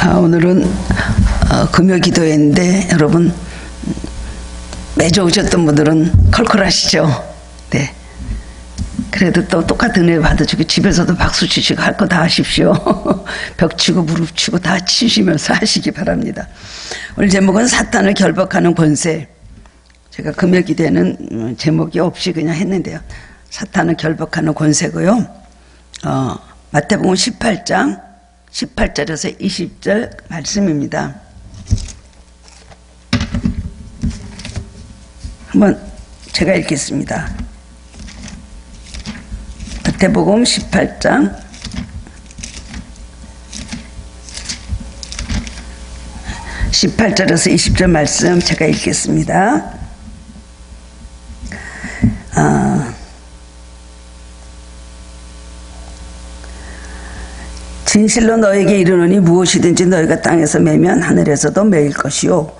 오늘은 금요 기도회인데 여러분 매주 오셨던 분들은 컬컬하시죠? 네. 그래도 또 똑같은 은혜 받으시고 집에서도 박수 치시고 할 거 다 하십시오. 벽 치고 무릎 치고 다 치시면서 하시기 바랍니다. 오늘 제목은 사탄을 결박하는 권세. 제가 금요 기도회는 제목이 없이 그냥 했는데요. 사탄을 결박하는 권세고요. 마태복음 18장 18절에서 20절 말씀입니다. 한번 제가 읽겠습니다. 마태복음 18장 18절에서 20절 말씀 제가 읽겠습니다. 진실로 너에게 이르노니 무엇이든지 너희가 땅에서 매면 하늘에서도 매일 것이요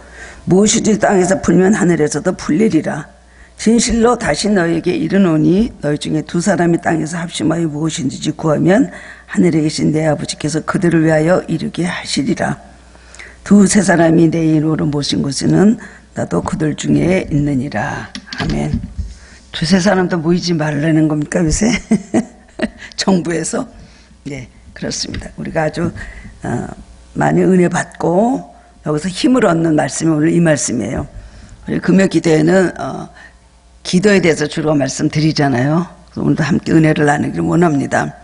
무엇이든지 땅에서 풀면 하늘에서도 풀리리라. 진실로 다시 너에게 이르노니 너희 중에 두 사람이 땅에서 합심하여 무엇인지 구하면 하늘에 계신 내 아버지께서 그들을 위하여 이루게 하시리라. 두세 사람이 내 이름으로 모신 곳에는 나도 그들 중에 있느니라. 아멘. 두세 사람도 모이지 말라는 겁니까 요새? 정부에서? 네, 그렇습니다. 우리가 아주 많이 은혜 받고 여기서 힘을 얻는 말씀이 오늘 이 말씀이에요. 우리 금요 기도회는 기도에 대해서 주로 말씀드리잖아요. 오늘도 함께 은혜를 나누기를 원합니다.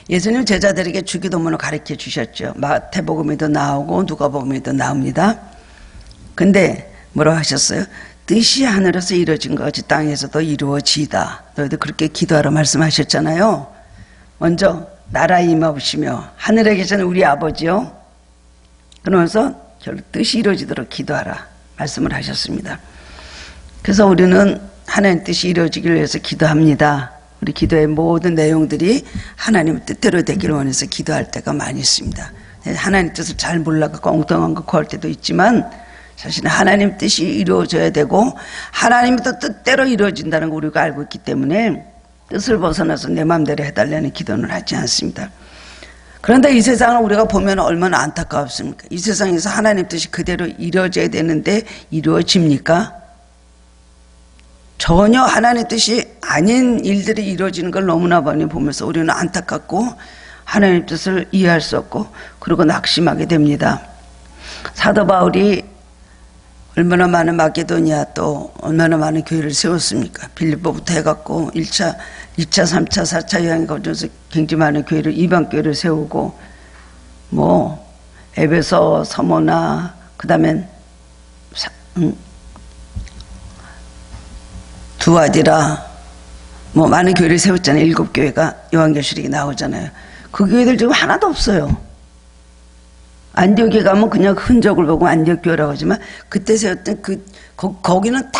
예수님 제자들에게 주기도문을 가르쳐 주셨죠. 마태복음에도 나오고 누가복음에도 나옵니다. 근데 뭐라고 하셨어요? 뜻이 하늘에서 이루어진 것 같이 땅에서도 이루어지이다. 너희도 그렇게 기도하라 말씀하셨잖아요. 먼저 나라 임하시며 하늘에 계신 우리 아버지요. 그러면서 결국 뜻이 이루어지도록 기도하라 말씀을 하셨습니다. 그래서 우리는 하나님 뜻이 이루어지기를 위해서 기도합니다. 우리 기도의 모든 내용들이 하나님 뜻대로 되기를 원해서 기도할 때가 많이 있습니다. 하나님 뜻을 잘 몰라갖고 엉뚱한 거 구할 때도 있지만 사실은 하나님 뜻이 이루어져야 되고 하나님의 뜻대로 이루어진다는 걸 우리가 알고 있기 때문에 뜻을 벗어나서 내 마음대로 해달라는 기도는 하지 않습니다. 그런데 이 세상을 우리가 보면 얼마나 안타깝습니까? 이 세상에서 하나님 뜻이 그대로 이루어져야 되는데 이루어집니까? 전혀 하나님 뜻이 아닌 일들이 이루어지는 걸 너무나 많이 보면서 우리는 안타깝고 하나님 뜻을 이해할 수 없고 그리고 낙심하게 됩니다. 사도 바울이 얼마나 많은 마게도니아 또 얼마나 많은 교회를 세웠습니까? 빌립보부터 해갖고 1차, 3차, 4차 여행에 거쳐서 굉장히 많은 교회를 이방 교회를 세우고 뭐 에베소, 서모나 그다음엔 두아디라 뭐 많은 교회를 세웠잖아요. 7교회가 요한계시록에 나오잖아요. 그 교회들 지금 하나도 없어요. 안디옥에 가면 그냥 흔적을 보고 안디옥 교회라고 하지만 그때 세웠던 거기는 다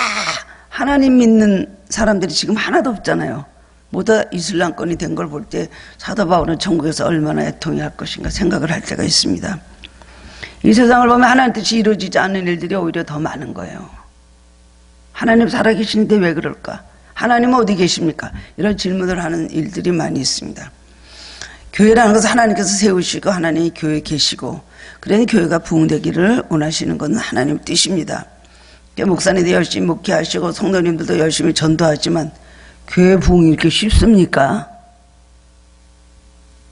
하나님 믿는 사람들이 지금 하나도 없잖아요. 모두 이슬람권이 된 걸 볼 때 사도 바울은 천국에서 얼마나 애통해 할 것인가 생각을 할 때가 있습니다. 이 세상을 보면 하나님 뜻이 이루어지지 않는 일들이 오히려 더 많은 거예요. 하나님 살아계시는데 왜 그럴까? 하나님은 어디 계십니까? 이런 질문을 하는 일들이 많이 있습니다. 교회라는 것은 하나님께서 세우시고 하나님이 교회에 계시고 그러니 교회가 부흥되기를 원하시는 것은 하나님 뜻입니다. 목사님도 열심히 목회하시고 성도님들도 열심히 전도하지만 교회 부흥이 이렇게 쉽습니까?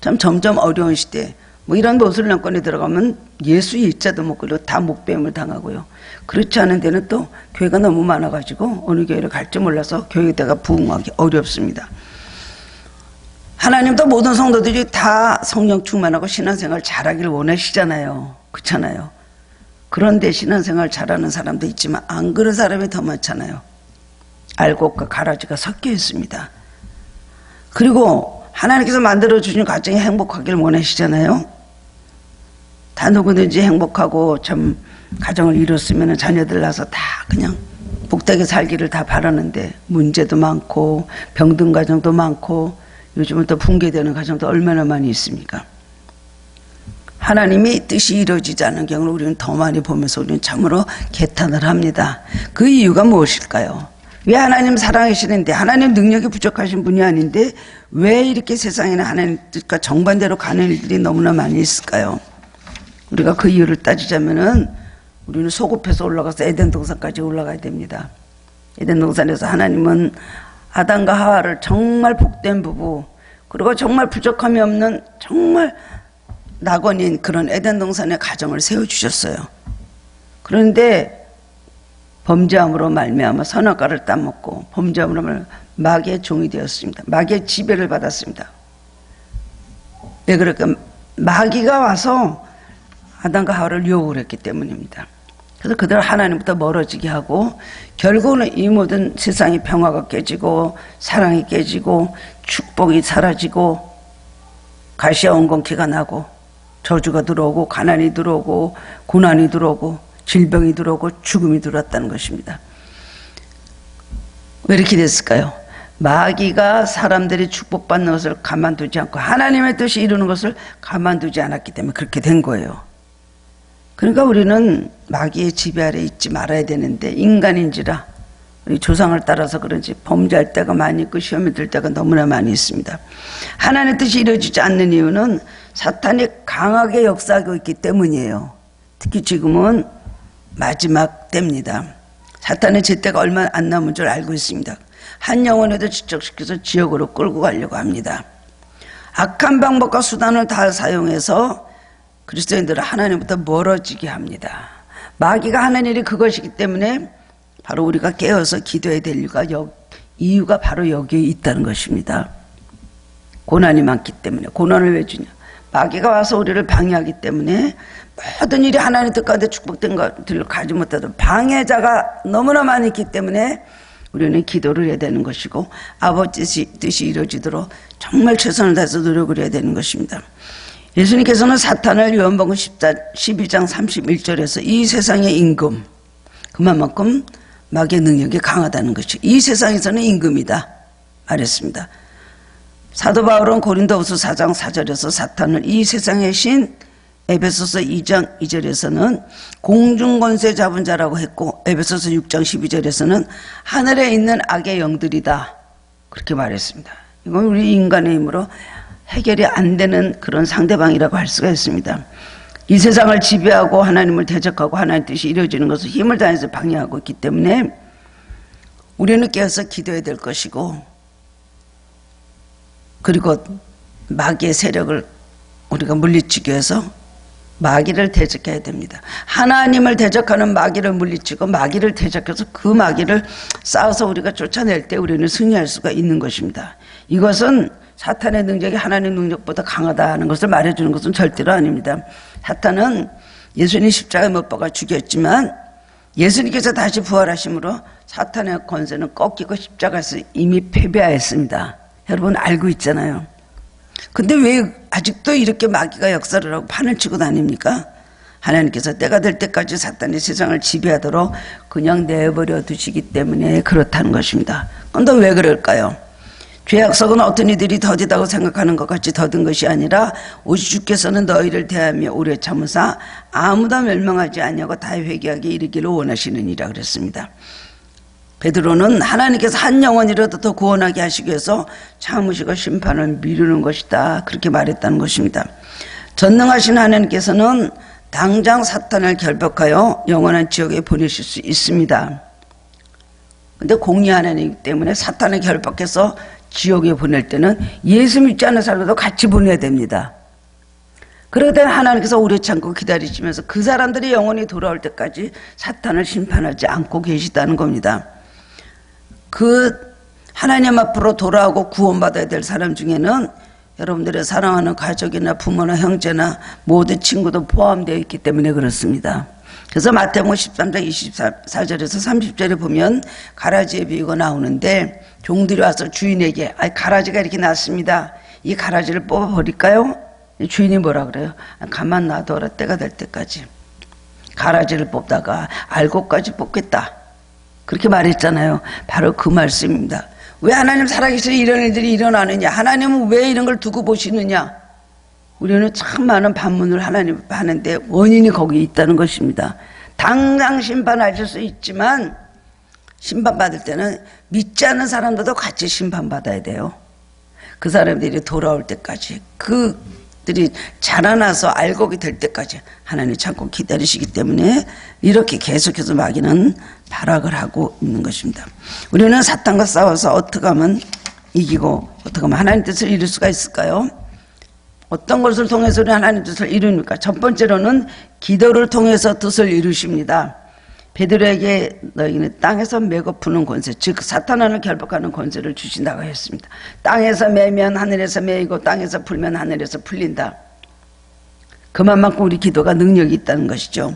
참 점점 어려운 시대 뭐 이런 모슬람권에 들어가면 예수 일자도 못 그리고 다 목배임을 당하고요. 그렇지 않은 데는 또 교회가 너무 많아가지고 어느 교회를 갈지 몰라서 교회에다가 부흥하기 어렵습니다. 하나님도 모든 성도들이 다 성령 충만하고 신앙생활 잘하기를 원하시잖아요. 그렇잖아요. 그런데 신앙생활 잘하는 사람도 있지만 안 그런 사람이 더 많잖아요. 알곡과 가라지가 섞여 있습니다. 그리고 하나님께서 만들어주신 가정이 행복하기를 원하시잖아요. 다 누구든지 행복하고 참 가정을 이뤘으면 자녀들 낳아서 다 그냥 복되게 살기를 다 바라는데 문제도 많고 병든 가정도 많고 요즘은 또 붕괴되는 가정도 얼마나 많이 있습니까? 하나님이 뜻이 이루어지지 않는 경우를 우리는 더 많이 보면서 우리는 참으로 개탄을 합니다. 그 이유가 무엇일까요? 왜 하나님 사랑하시는데 하나님 능력이 부족하신 분이 아닌데 왜 이렇게 세상에는 하나님 뜻과 정반대로 가는 일들이 너무나 많이 있을까요? 우리가 그 이유를 따지자면은 우리는 소급해서 올라가서 에덴 동산까지 올라가야 됩니다. 에덴 동산에서 하나님은 아담과 하와를 정말 복된 부부, 그리고 정말 부족함이 없는 정말 낙원인 그런 에덴 동산의 가정을 세워주셨어요. 그런데 범죄함으로 말미암아 선악과를 따먹고 범죄함으로 말미암아 마귀의 종이 되었습니다. 마귀의 지배를 받았습니다. 왜 그럴까? 마귀가 와서 아담과 하와를 유혹을 했기 때문입니다. 그래서 그들 하나님부터 멀어지게 하고 결국은 이 모든 세상의 평화가 깨지고 사랑이 깨지고 축복이 사라지고 가시와 엉겅퀴가 나고 저주가 들어오고 가난이 들어오고 고난이 들어오고 질병이 들어오고 죽음이 들어왔다는 것입니다. 왜 이렇게 됐을까요? 마귀가 사람들이 축복받는 것을 가만두지 않고 하나님의 뜻이 이루는 것을 가만두지 않았기 때문에 그렇게 된 거예요. 그러니까 우리는 마귀의 지배 아래 있지 말아야 되는데 인간인지라 우리 조상을 따라서 그런지 범죄할 때가 많이 있고 시험에 들 때가 너무나 많이 있습니다. 하나님의 뜻이 이루어지지 않는 이유는 사탄이 강하게 역사하고 있기 때문이에요. 특히 지금은 마지막 때입니다. 사탄의 제때가 얼마 안 남은 줄 알고 있습니다. 한 영혼에도 지적시켜서 지옥으로 끌고 가려고 합니다. 악한 방법과 수단을 다 사용해서 그리스도인들은 하나님부터 멀어지게 합니다. 마귀가 하는 일이 그것이기 때문에 바로 우리가 깨어서 기도해야 될 이유가 바로 여기에 있다는 것입니다. 고난이 많기 때문에. 고난을 왜 주냐? 마귀가 와서 우리를 방해하기 때문에 모든 일이 하나님 뜻 가운데 축복된 것들을 가지 못하던 방해자가 너무나 많이 있기 때문에 우리는 기도를 해야 되는 것이고 아버지 뜻이 이루어지도록 정말 최선을 다해서 노력을 해야 되는 것입니다. 예수님께서는 사탄을 요한복음 12장 31절에서 이 세상의 임금, 그만큼 마귀의 능력이 강하다는 것이 이 세상에서는 임금이다 말했습니다. 사도 바울은 고린도후서 4장 4절에서 사탄을 이 세상의 신, 에베소서 2장 2절에서는 공중권세 잡은 자라고 했고 에베소서 6장 12절에서는 하늘에 있는 악의 영들이다 그렇게 말했습니다. 이건 우리 인간의 힘으로 해결이 안 되는 그런 상대방이라고 할 수가 있습니다. 이 세상을 지배하고 하나님을 대적하고 하나님의 뜻이 이루어지는 것을 힘을 다해서 방해하고 있기 때문에 우리는 깨어서 기도해야 될 것이고 그리고 마귀의 세력을 우리가 물리치기 위해서 마귀를 대적해야 됩니다. 하나님을 대적하는 마귀를 물리치고 마귀를 대적해서 그 마귀를 싸워서 우리가 쫓아낼 때 우리는 승리할 수가 있는 것입니다. 이것은 사탄의 능력이 하나님의 능력보다 강하다는 것을 말해주는 것은 절대로 아닙니다. 사탄은 예수님 십자가에 못 박아 죽였지만 예수님께서 다시 부활하심으로 사탄의 권세는 꺾이고 십자가에서 이미 패배하였습니다. 여러분 알고 있잖아요. 근데 왜 아직도 이렇게 마귀가 역사를 하고 판을 치고 다닙니까? 하나님께서 때가 될 때까지 사탄이 세상을 지배하도록 그냥 내버려 두시기 때문에 그렇다는 것입니다. 그런데 왜 그럴까요? 죄악속은 어떤 이들이 더디다고 생각하는 것 같이 더딘 것이 아니라 오직 주께서는 너희를 대하며 오래 참으사 아무도 멸망하지 아니하고 다 회개하게 이르기를 원하시느니라 그랬습니다. 베드로는 하나님께서 한 영혼이라도 더 구원하게 하시기 위해서 참으시고 심판을 미루는 것이다 그렇게 말했다는 것입니다. 전능하신 하나님께서는 당장 사탄을 결박하여 영원한 지옥에 보내실 수 있습니다. 그런데 공의 하나님이기 때문에 사탄을 결박해서 지옥에 보낼 때는 예수 믿지 않는 사람들도 같이 보내야 됩니다. 그러다 하나님께서 오래 참고 기다리시면서 그 사람들이 영원히 돌아올 때까지 사탄을 심판하지 않고 계시다는 겁니다. 그 하나님 앞으로 돌아오고 구원받아야 될 사람 중에는 여러분들의 사랑하는 가족이나 부모나 형제나 모든 친구도 포함되어 있기 때문에 그렇습니다. 그래서 마태복음 13장 24절에서 30절에 보면 가라지의 비유가 나오는데 종들이 와서 주인에게 가라지가 이렇게 났습니다. 이 가라지를 뽑아버릴까요? 주인이 뭐라 그래요? 가만 놔둬라 때가 될 때까지. 가라지를 뽑다가 알곡까지 뽑겠다 그렇게 말했잖아요. 바로 그 말씀입니다. 왜 하나님 살아계시니 이런 일들이 일어나느냐? 하나님은 왜 이런 걸 두고 보시느냐? 우리는 참 많은 반문을 하나님 하는데 원인이 거기에 있다는 것입니다. 당장 심판하실 수 있지만 심판받을 때는 믿지 않는 사람들도 같이 심판받아야 돼요. 그 사람들이 돌아올 때까지 그 들이 자라나서 알곡이 될 때까지 하나님이 참고 기다리시기 때문에 이렇게 계속해서 마귀는 발악을 하고 있는 것입니다. 우리는 사탄과 싸워서 어떻게 하면 이기고 어떻게 하면 하나님 뜻을 이룰 수가 있을까요? 어떤 것을 통해서 우리 하나님 뜻을 이룹니까? 첫 번째로는 기도를 통해서 뜻을 이루십니다. 베드로에게 너희는 땅에서 매고 푸는 권세, 즉 사탄을 결박하는 권세를 주신다고 했습니다. 땅에서 매면 하늘에서 매이고 땅에서 풀면 하늘에서 풀린다. 그만큼 우리 기도가 능력이 있다는 것이죠.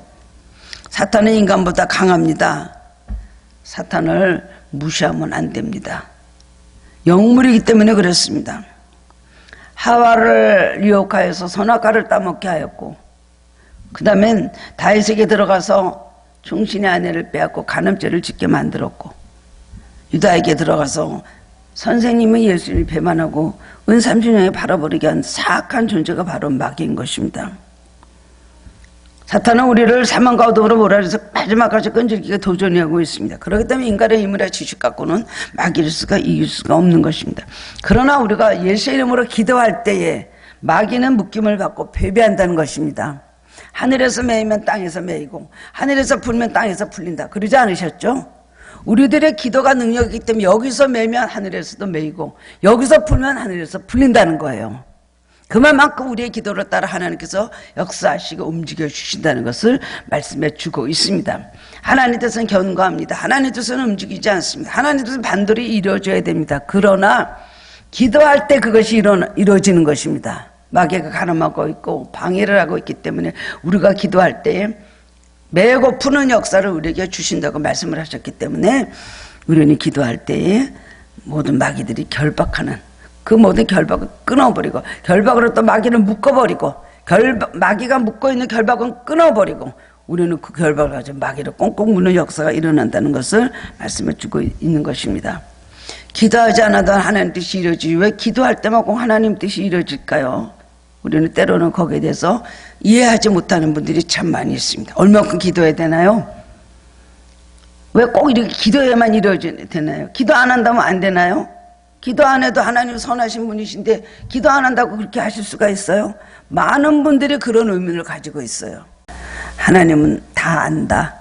사탄은 인간보다 강합니다. 사탄을 무시하면 안 됩니다. 영물이기 때문에 그렇습니다. 하와를 유혹하여서 선악과를 따먹게 하였고, 그 다음엔 다윗에게 들어가서 충신의 아내를 빼앗고 간음죄를 짓게 만들었고, 유다에게 들어가서 선생님의 예수님을 배반하고 은삼순영에 팔아버리게 한 사악한 존재가 바로 마귀인 것입니다. 사탄은 우리를 사망과 어둠으로 몰아내서 마지막까지 끈질기게 도전하고 있습니다. 그렇기 때문에 인간의 힘이나 지식 갖고는 마귀를 이길 수가 없는 것입니다. 그러나 우리가 예수의 이름으로 기도할 때에 마귀는 묶임을 받고 패배한다는 것입니다. 하늘에서 매이면 땅에서 매이고 하늘에서 풀면 땅에서 풀린다. 그러지 않으셨죠? 우리들의 기도가 능력이기 때문에 여기서 매면 하늘에서도 매이고 여기서 풀면 하늘에서 풀린다는 거예요. 그만큼 우리의 기도를 따라 하나님께서 역사하시고 움직여 주신다는 것을 말씀해 주고 있습니다. 하나님 뜻은 견고합니다. 하나님 뜻은 움직이지 않습니다. 하나님 뜻은 반드시 이루어져야 됩니다. 그러나 기도할 때 그것이 이루어지는 것입니다. 마귀가 가늠하고 있고 방해를 하고 있기 때문에 우리가 기도할 때에 매고 푸는 역사를 우리에게 주신다고 말씀을 하셨기 때문에 우리는 기도할 때에 모든 마귀들이 결박하는 그 모든 결박을 끊어버리고 결박으로 또 마귀를 묶어버리고 마귀가 묶어있는 결박은 끊어버리고 우리는 그 결박을 가지고 마귀를 꽁꽁 묶는 역사가 일어난다는 것을 말씀해 주고 있는 것입니다. 기도하지 않아도 하나님 뜻이 이루어지지 왜 기도할 때만 꼭 하나님 뜻이 이루어질까요? 우리는 때로는 거기에 대해서 이해하지 못하는 분들이 참 많이 있습니다. 얼마큼 기도해야 되나요? 왜 꼭 이렇게 기도해야만 이루어져야 되나요? 기도 안 한다면 안 되나요? 기도 안 해도 하나님 선하신 분이신데 기도 안 한다고 그렇게 하실 수가 있어요? 많은 분들이 그런 의문을 가지고 있어요. 하나님은 다 안다.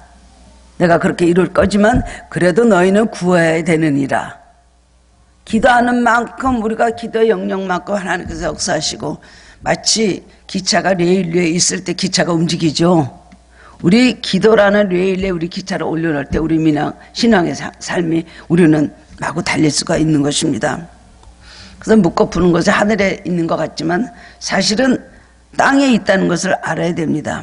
내가 그렇게 이룰 거지만 그래도 너희는 구해야 되느니라. 기도하는 만큼 우리가 기도의 영역만큼 하나님께서 역사하시고 마치 기차가 레일 위에 있을 때 기차가 움직이죠. 우리 기도라는 레일에 우리 기차를 올려놓을 때 우리 신앙의 삶이 우리는 마구 달릴 수가 있는 것입니다. 그래서 묶어 푸는 것이 하늘에 있는 것 같지만 사실은 땅에 있다는 것을 알아야 됩니다.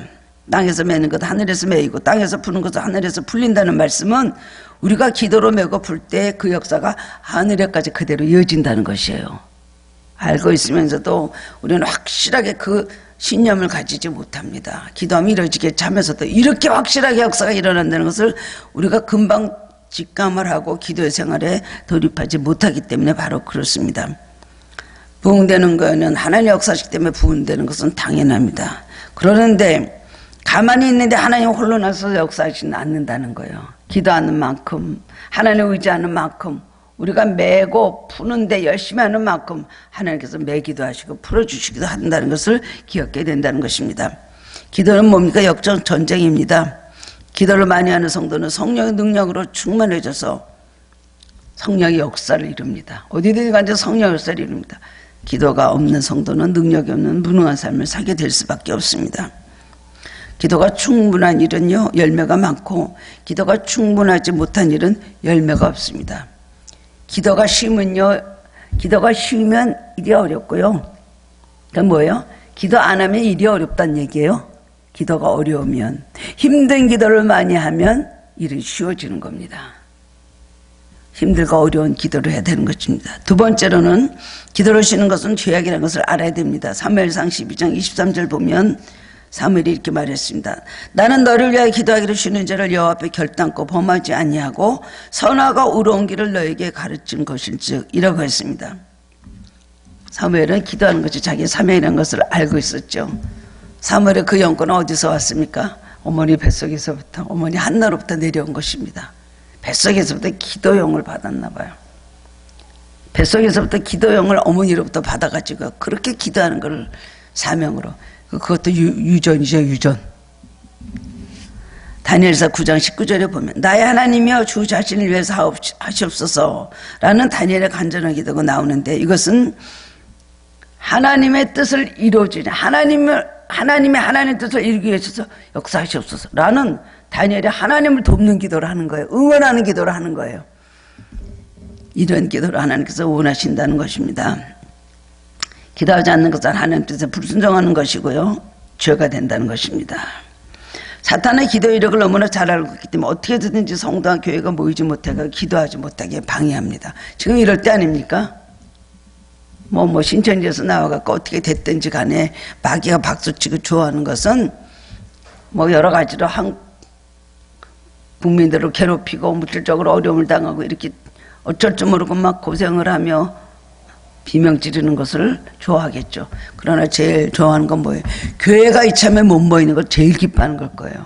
땅에서 매는 것 하늘에서 매이고 땅에서 푸는 것은 하늘에서 풀린다는 말씀은 우리가 기도로 매고 풀 때 그 역사가 하늘에까지 그대로 이어진다는 것이에요. 알고 있으면서도 우리는 확실하게 그 신념을 가지지 못합니다. 기도하면 이루어지게 하면서도 이렇게 확실하게 역사가 일어난다는 것을 우리가 금방 직감을 하고 기도의 생활에 돌입하지 못하기 때문에 바로 그렇습니다. 부흥되는 거는 하나님 역사시기 때문에 부흥되는 것은 당연합니다. 그러는데 가만히 있는데 하나님 홀로 나서 역사하지는 않는다는 거예요. 기도하는 만큼 하나님 의지하는 만큼 우리가 매고 푸는데 열심히 하는 만큼 하나님께서 매기도 하시고 풀어주시기도 한다는 것을 기억해야 된다는 것입니다. 기도는 뭡니까? 역전 전쟁입니다. 기도를 많이 하는 성도는 성령의 능력으로 충만해져서 성령의 역사를 이룹니다. 어디든지 가서 성령의 역사를 이룹니다. 기도가 없는 성도는 능력이 없는 무능한 삶을 살게 될 수밖에 없습니다. 기도가 충분한 일은요 열매가 많고 기도가 충분하지 못한 일은 열매가 없습니다. 기도가 쉬우면 일이 어렵고요. 그건 뭐예요? 기도 안 하면 일이 어렵다는 얘기예요. 기도가 어려우면 힘든 기도를 많이 하면 일이 쉬워지는 겁니다. 힘들고 어려운 기도를 해야 되는 것입니다. 두 번째로는 기도를 쉬는 것은 죄악이라는 것을 알아야 됩니다. 사무엘상 12장 23절 보면 사무엘이 이렇게 말했습니다. 나는 너를 위하여 기도하기로 쉬는 자를 여호와 앞에 결단코 범하지 아니하고 선하고 의로운 길을 너에게 가르친 것일즉 이라고 했습니다. 사무엘은 기도하는 것이 자기의 사명이라는 것을 알고 있었죠. 사무엘의 그 영권은 어디서 왔습니까? 어머니 뱃속에서부터 어머니 한나로부터 내려온 것입니다. 뱃속에서부터 기도영을 받았나 봐요. 뱃속에서부터 기도영을 어머니로부터 받아가지고 그렇게 기도하는 것을 사명으로. 그것도 유전이죠, 유전. 다니엘서 9장 19절에 보면 나의 하나님이여 주 자신을 위해서 하시옵소서 라는 다니엘의 간절한 기도가 나오는데, 이것은 하나님의 뜻을 이루어주는 하나님의 뜻을 이루기 위해서 역사하시옵소서 라는 다니엘이 하나님을 돕는 기도를 하는 거예요. 응원하는 기도를 하는 거예요. 이런 기도를 하나님께서 원하신다는 것입니다. 기도하지 않는 것은 하나님 뜻에 불순종하는 것이고요, 죄가 된다는 것입니다. 사탄의 기도 이력을 너무나 잘 알고 있기 때문에 어떻게든지 성도와 교회가 모이지 못하고 기도하지 못하게 방해합니다. 지금 이럴 때 아닙니까? 신천지에서 나와갖고 어떻게 됐든지 간에 마귀가 박수치고 좋아하는 것은 여러 가지로 국민들을 괴롭히고 물질적으로 어려움을 당하고 이렇게 어쩔 줄 모르고 막 고생을 하며 비명 지르는 것을 좋아하겠죠. 그러나 제일 좋아하는 건 뭐예요? 교회가 이참에 못 모이는 걸 제일 기뻐하는 걸 거예요.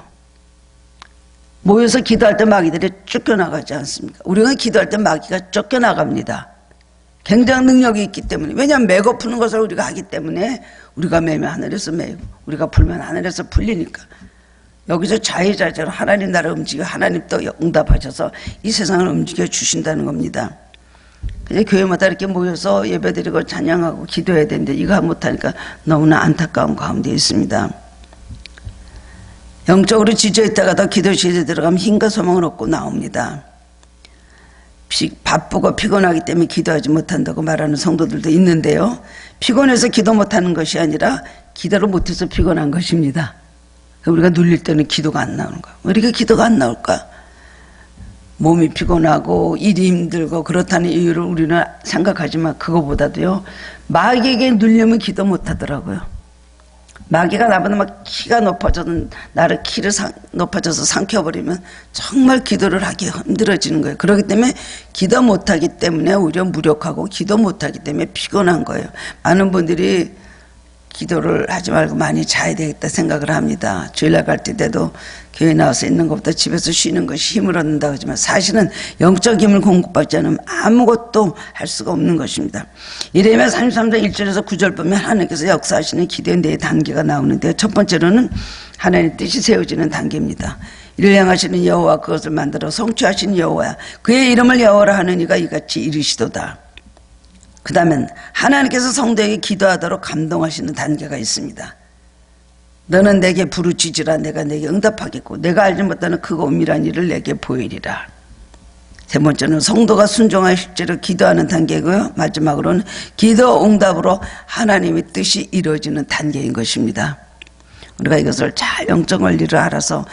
모여서 기도할 때 마귀들이 쫓겨나가지 않습니까? 우리가 기도할 때 마귀가 쫓겨나갑니다. 굉장한 능력이 있기 때문에. 왜냐하면 메고 푸는 것을 우리가 하기 때문에, 우리가 매면 하늘에서 매고 우리가 풀면 하늘에서 풀리니까. 여기서 자유자재로 하나님 나라 움직여 하나님 또 응답하셔서 이 세상을 움직여 주신다는 겁니다. 그냥 교회마다 이렇게 모여서 예배드리고 찬양하고 기도해야 되는데 이거 못하니까 너무나 안타까운 가운데 있습니다. 영적으로 지쳐있다가도 기도실에 들어가면 힘과 소망을 얻고 나옵니다. 바쁘고 피곤하기 때문에 기도하지 못한다고 말하는 성도들도 있는데요, 피곤해서 기도 못하는 것이 아니라 기도를 못해서 피곤한 것입니다. 우리가 눌릴 때는 기도가 안 나오는 거야. 왜 이렇게 기도가 안 나올까? 몸이 피곤하고 일이 힘들고 그렇다는 이유를 우리는 생각하지만, 그거보다도요, 마귀에게 눌리면 기도 못하더라고요. 마귀가 나보다 막 키가 나를 키를 높아져서 삼켜버리면 정말 기도를 하기 힘들어지는 거예요. 그렇기 때문에 기도 못하기 때문에 오히려 무력하고, 기도 못하기 때문에 피곤한 거예요. 많은 분들이 기도를 하지 말고 많이 자야 되겠다 생각을 합니다. 주일날 갈 때도 교회 나와서 있는 것보다 집에서 쉬는 것이 힘을 얻는다고 하지만, 사실은 영적 힘을 공급받지 않으면 아무것도 할 수가 없는 것입니다. 이레미야 33장 1절에서 9절 보면 하나님께서 역사하시는 기도의 네 단계가 나오는데요, 첫 번째로는 하나님의 뜻이 세워지는 단계입니다. 이를 향하시는 여호와, 그것을 만들어 성취하신 여호와야, 그의 이름을 여호와라 하는 이가 이같이 이르시도다. 그 다음엔 하나님께서 성도에게 기도하도록 감동하시는 단계가 있습니다. 너는 내게 부르짖으라, 내가 내게 응답하겠고 내가 알지 못하는 크고 은밀한 일을 내게 보이리라. 세 번째는 성도가 순종하여 실제로 기도하는 단계고요, 마지막으로는 기도 응답으로 하나님의 뜻이 이루어지는 단계인 것입니다. 우리가 이것을 잘 영적 원리를 알아서,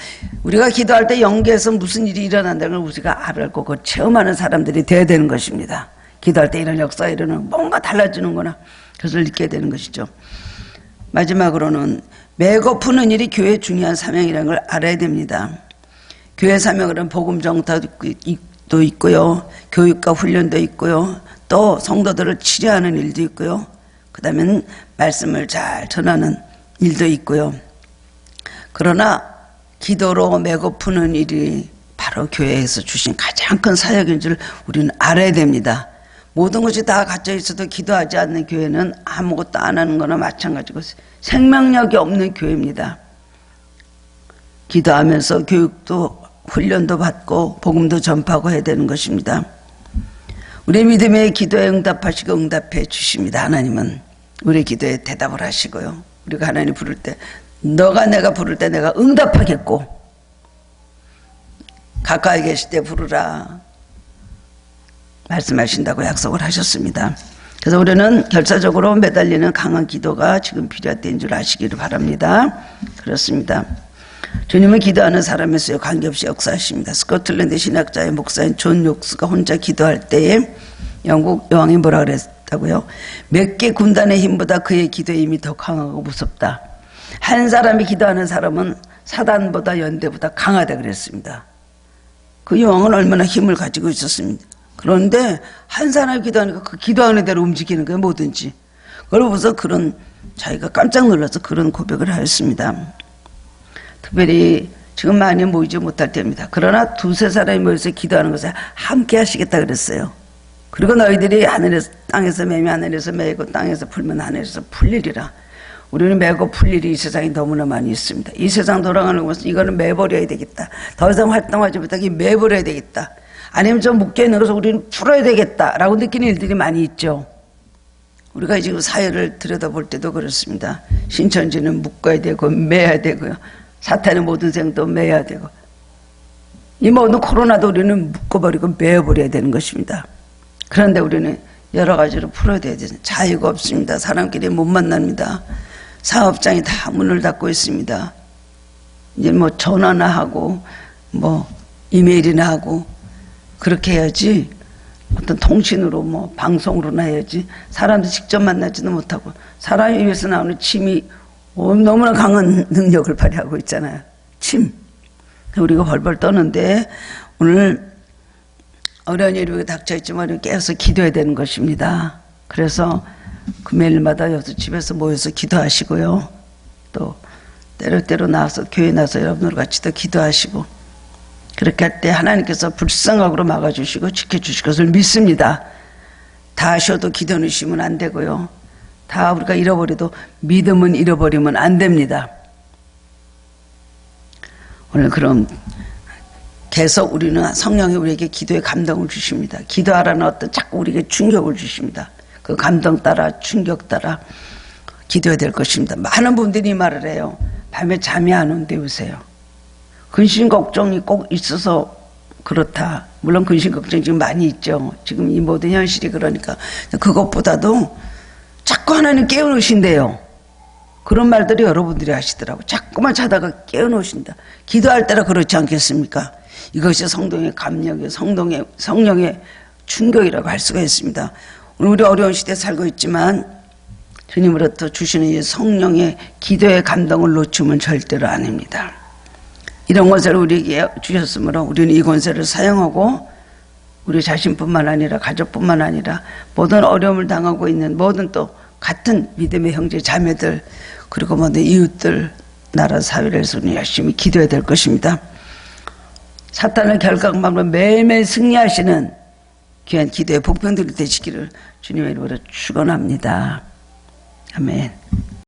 우리가 기도할 때 영계에서 무슨 일이 일어난다는 걸 우리가 알고 그 체험하는 사람들이 되어야 되는 것입니다. 기도할 때 이런 역사가 일어나는, 뭔가 달라지는구나, 그것을 느끼게 되는 것이죠. 마지막으로는 메고 푸는 일이 교회의 중요한 사명이라는 걸 알아야 됩니다. 교회 사명은 복음 전도도 있고요, 교육과 훈련도 있고요, 또 성도들을 치료하는 일도 있고요, 그 다음에는 말씀을 잘 전하는 일도 있고요. 그러나 기도로 메고 푸는 일이 바로 교회에서 주신 가장 큰 사역인 줄 우리는 알아야 됩니다. 모든 것이 다 갖춰 있어도 기도하지 않는 교회는 아무것도 안 하는 거나 마찬가지고 생명력이 없는 교회입니다. 기도하면서 교육도 훈련도 받고 복음도 전파하고 해야 되는 것입니다. 우리 믿음의 기도에 응답하시고 응답해 주십니다. 하나님은 우리 기도에 대답을 하시고요, 우리가 하나님 부를 때, 내가 부를 때 내가 응답하겠고 가까이 계실 때 부르라 말씀하신다고 약속을 하셨습니다. 그래서 우리는 결사적으로 매달리는 강한 기도가 지금 필요할 때인 줄 아시기를 바랍니다. 그렇습니다. 주님은 기도하는 사람의 수에 관계없이 역사하십니다. 스코틀랜드 신학자의 목사인 존 욕스가 혼자 기도할 때에 영국 여왕이 뭐라 그랬다고요? 몇 개 군단의 힘보다 그의 기도의 힘이 더 강하고 무섭다. 한 사람이 기도하는 사람은 사단보다 연대보다 강하다 그랬습니다. 그 여왕은 얼마나 힘을 가지고 있었습니다. 그런데 한 사람이 기도하니까 그 기도하는 대로 움직이는 거예요, 뭐든지. 그걸 보면서 자기가 깜짝 놀라서 그런 고백을 하였습니다. 특별히 지금 많이 모이지 못할 때입니다. 그러나 두세 사람이 모여서 기도하는 것을 함께 하시겠다 그랬어요. 그리고 너희들이 땅에서 매면 하늘에서 매고 땅에서 풀면 하늘에서 풀리리라. 우리는 매고 풀 일이 이 세상에 너무나 많이 있습니다. 이 세상 돌아가는 것은 이거는 매버려야 되겠다. 더 이상 활동하지 못하게 매버려야 되겠다. 아니면 좀 묶여있는 것을 우리는 풀어야 되겠다라고 느끼는 일들이 많이 있죠. 우리가 지금 사회를 들여다볼 때도 그렇습니다. 신천지는 묶어야 되고 매야 되고요. 사탄의 모든 생도 매야 되고, 이 모든 코로나도 우리는 묶어버리고 매어버려야 되는 것입니다. 그런데 우리는 여러 가지로 풀어야 되는 자유가 없습니다. 사람끼리 못 만납니다. 사업장이 다 문을 닫고 있습니다. 이제 뭐 전화나 하고 뭐 이메일이나 하고 그렇게 해야지, 어떤 통신으로 뭐 방송으로나 해야지, 사람들 직접 만나지도 못하고 사람 입에서 나오는 침이 너무나 강한 능력을 발휘하고 있잖아요. 침. 우리가 벌벌 떠는데 오늘 어려운 일이 닥쳐있지만 우리 깨어서 기도해야 되는 것입니다. 그래서 금요일마다 여기서 집에서 모여서 기도하시고요. 또 때로때로 나와서 교회 나와서 여러분들 같이 또 기도하시고, 그렇게 할 때 하나님께서 불쌍하게 막아주시고 지켜주실 것을 믿습니다. 다 쉬어도 기도는 쉬면 안 되고요. 다 우리가 잃어버려도 믿음은 잃어버리면 안 됩니다. 오늘 그럼 계속 우리는 성령이 우리에게 기도의 감동을 주십니다. 기도하라는 어떤 자꾸 우리에게 충격을 주십니다. 그 감동 따라 충격 따라 기도해야 될 것입니다. 많은 분들이 이 말을 해요. 밤에 잠이 안 온대 요새요. 근심 걱정이 꼭 있어서 그렇다. 물론 근심 걱정이 지금 많이 있죠. 지금 이 모든 현실이 그러니까. 그것보다도 자꾸 하나님 깨워놓으신대요. 그런 말들이 여러분들이 하시더라고. 자꾸만 자다가 깨워놓으신다. 기도할 때라 그렇지 않겠습니까? 이것이 성령의 감력이요, 성령의 충격이라고 할 수가 있습니다. 오늘 우리 어려운 시대에 살고 있지만 주님으로부터 주시는 이 성령의 기도의 감동을 놓치면 절대로 아닙니다. 이런 권세를 우리에게 주셨으므로 우리는 이 권세를 사용하고 우리 자신뿐만 아니라 가족뿐만 아니라 모든 어려움을 당하고 있는 모든 또 같은 믿음의 형제 자매들, 그리고 모든 이웃들, 나라 사회를 해서 열심히 기도해야 될 것입니다. 사탄을 결강망으로 매일매일 승리하시는 귀한 기도의 복병들이 되시기를 주님의 이름으로 축원합니다. 아멘.